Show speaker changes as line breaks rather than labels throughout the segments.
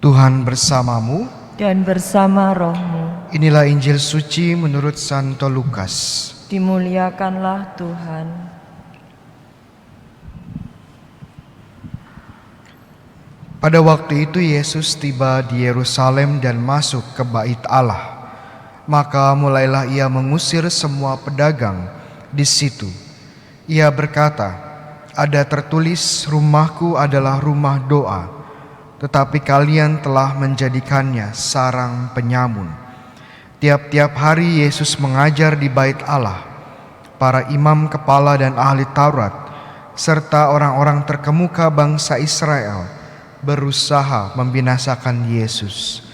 Tuhan bersamamu
dan bersama rohmu.
Inilah Injil suci menurut Santo Lukas.
Dimuliakanlah Tuhan.
Pada waktu itu Yesus tiba di Yerusalem dan masuk ke Bait Allah. Maka mulailah ia mengusir semua pedagang di situ. Ia berkata, "Ada tertulis, rumahku adalah rumah doa, tetapi kalian telah menjadikannya sarang penyamun." Tiap-tiap hari Yesus mengajar di Bait Allah. Para imam kepala dan ahli Taurat serta orang-orang terkemuka bangsa Israel berusaha membinasakan Yesus.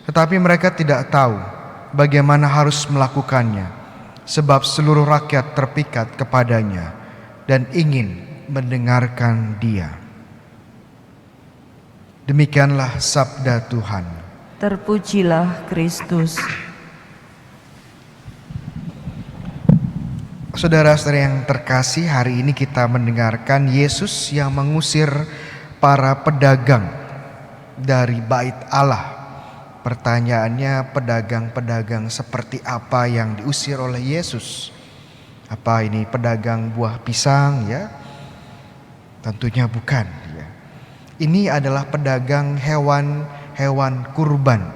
Tetapi mereka tidak tahu bagaimana harus melakukannya, sebab seluruh rakyat terpikat kepadanya dan ingin mendengarkan Dia. Demikianlah sabda Tuhan.
Terpujilah Kristus.
Saudara-saudara yang terkasih, hari ini kita mendengarkan Yesus yang mengusir para pedagang dari Bait Allah. Pertanyaannya, pedagang-pedagang seperti apa yang diusir oleh Yesus? Apa ini pedagang buah pisang ya? Tentunya bukan ya. Ini adalah pedagang hewan-hewan kurban.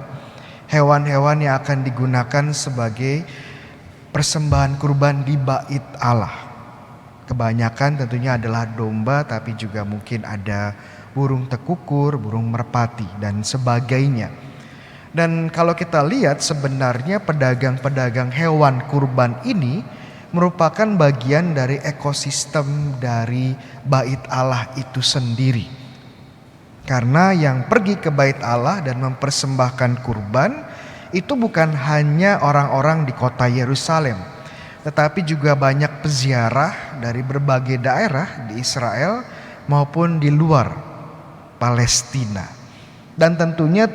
Hewan-hewan yang akan digunakan sebagai persembahan kurban di Bait Allah. Kebanyakan tentunya adalah domba, tapi juga mungkin ada burung tekukur, burung merpati dan sebagainya. Dan kalau kita lihat sebenarnya pedagang-pedagang hewan kurban ini merupakan bagian dari ekosistem dari Bait Allah itu sendiri. Karena yang pergi ke Bait Allah dan mempersembahkan kurban itu bukan hanya orang-orang di kota Yerusalem, tetapi juga banyak peziarah dari berbagai daerah di Israel maupun di luar Palestina. Dan tentunya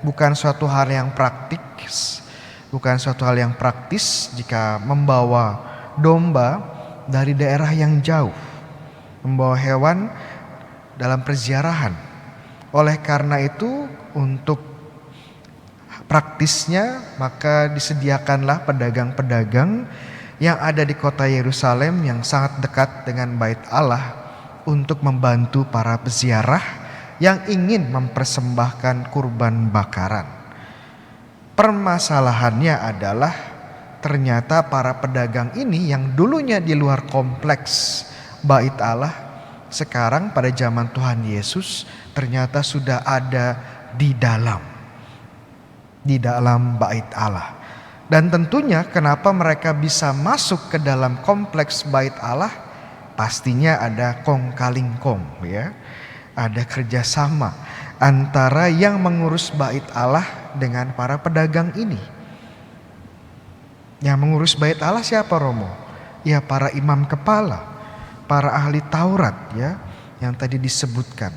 bukan suatu hal yang praktis jika membawa domba dari daerah yang jauh, membawa hewan dalam perziarahan. Oleh karena itu, untuk praktisnya maka disediakanlah pedagang-pedagang yang ada di kota Yerusalem yang sangat dekat dengan Bait Allah untuk membantu para peziarah yang ingin mempersembahkan kurban bakaran. Permasalahannya adalah ternyata para pedagang ini yang dulunya di luar kompleks Bait Allah, sekarang pada zaman Tuhan Yesus ternyata sudah ada di dalam Bait Allah. Dan tentunya kenapa mereka bisa masuk ke dalam kompleks Bait Allah, pastinya ada kong kaling kong ya. Ada kerjasama antara yang mengurus Bait Allah dengan para pedagang ini. Yang mengurus Bait Allah siapa, Romo? Ya para imam kepala, para ahli Taurat ya, yang tadi disebutkan.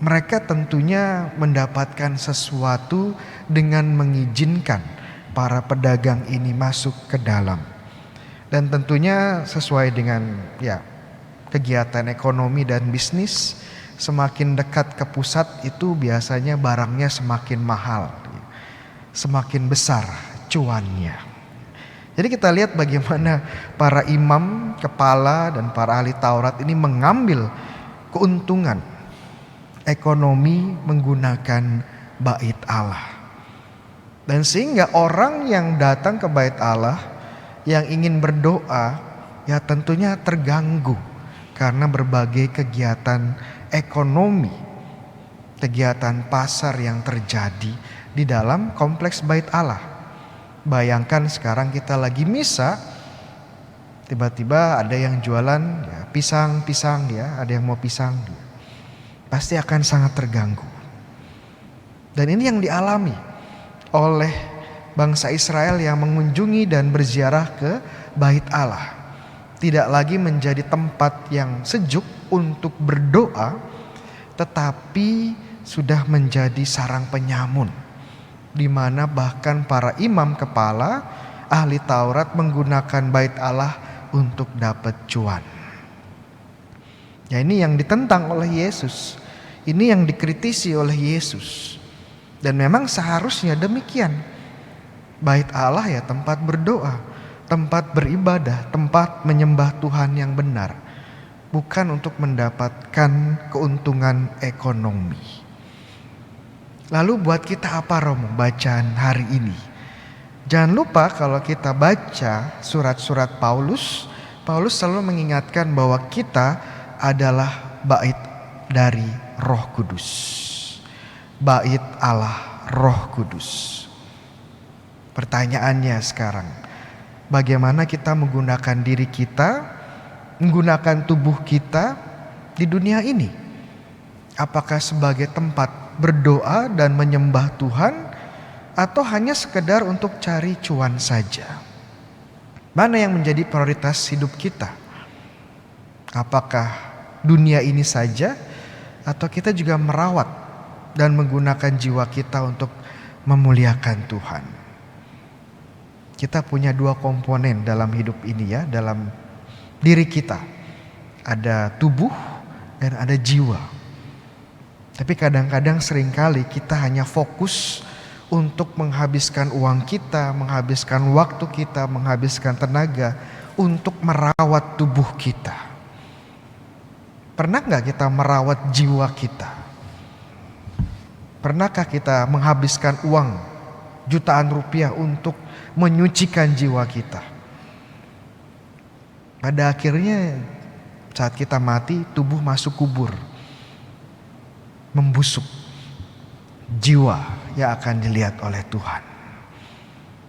Mereka tentunya mendapatkan sesuatu dengan mengizinkan para pedagang ini masuk ke dalam. Dan tentunya sesuai dengan kegiatan ekonomi dan bisnis, semakin dekat ke pusat itu biasanya barangnya semakin mahal, semakin besar cuannya. Jadi kita lihat bagaimana para imam kepala dan para ahli Taurat ini mengambil keuntungan ekonomi menggunakan Bait Allah. Dan sehingga orang yang datang ke Bait Allah yang ingin berdoa ya tentunya terganggu karena berbagai kegiatan ekonomi, kegiatan pasar yang terjadi di dalam kompleks Bait Allah. Bayangkan sekarang kita lagi misa, tiba-tiba ada yang jualan pisang-pisang ya, ada yang mau pisang ya. Pasti akan sangat terganggu. Dan ini yang dialami oleh bangsa Israel yang mengunjungi dan berziarah ke Bait Allah. Tidak lagi menjadi tempat yang sejuk untuk berdoa, tetapi sudah menjadi sarang penyamun, di mana bahkan para imam kepala, ahli Taurat menggunakan Bait Allah untuk dapat cuan. Ya ini yang ditentang oleh Yesus. Ini yang dikritisi oleh Yesus. Dan memang seharusnya demikian. Bait Allah ya tempat berdoa, tempat beribadah, tempat menyembah Tuhan yang benar. Bukan untuk mendapatkan keuntungan ekonomi. Lalu buat kita apa Romo bacaan hari ini? Jangan lupa kalau kita baca surat-surat Paulus, Paulus selalu mengingatkan bahwa kita adalah bait dari Roh Kudus. Bait Allah Roh Kudus. Pertanyaannya sekarang, bagaimana kita menggunakan diri kita, menggunakan tubuh kita di dunia ini? Apakah sebagai tempat berdoa dan menyembah Tuhan, atau hanya sekedar untuk cari cuan saja? Mana yang menjadi prioritas hidup kita? Apakah dunia ini saja, atau kita juga merawat dan menggunakan jiwa kita untuk memuliakan Tuhan? Kita punya dua komponen dalam hidup ini ya, dalam diri kita. Ada tubuh dan ada jiwa. Tapi kadang-kadang seringkali kita hanya fokus untuk menghabiskan uang kita, menghabiskan waktu kita, menghabiskan tenaga untuk merawat tubuh kita. Pernah gak kita merawat jiwa kita? Pernahkah kita menghabiskan uang jutaan rupiah untuk menyucikan jiwa kita? Pada akhirnya saat kita mati, tubuh masuk kubur, membusuk. Jiwa yang akan dilihat oleh Tuhan.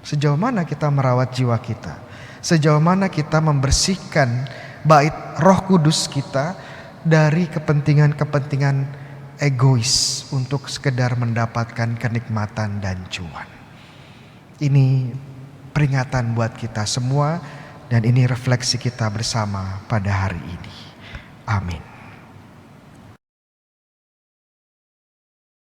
Sejauh mana kita merawat jiwa kita? Sejauh mana kita membersihkan bait Roh Kudus kita dari kepentingan-kepentingan egois untuk sekedar mendapatkan kenikmatan dan cuan? Ini peringatan buat kita semua dan ini refleksi kita bersama pada hari ini. Amin.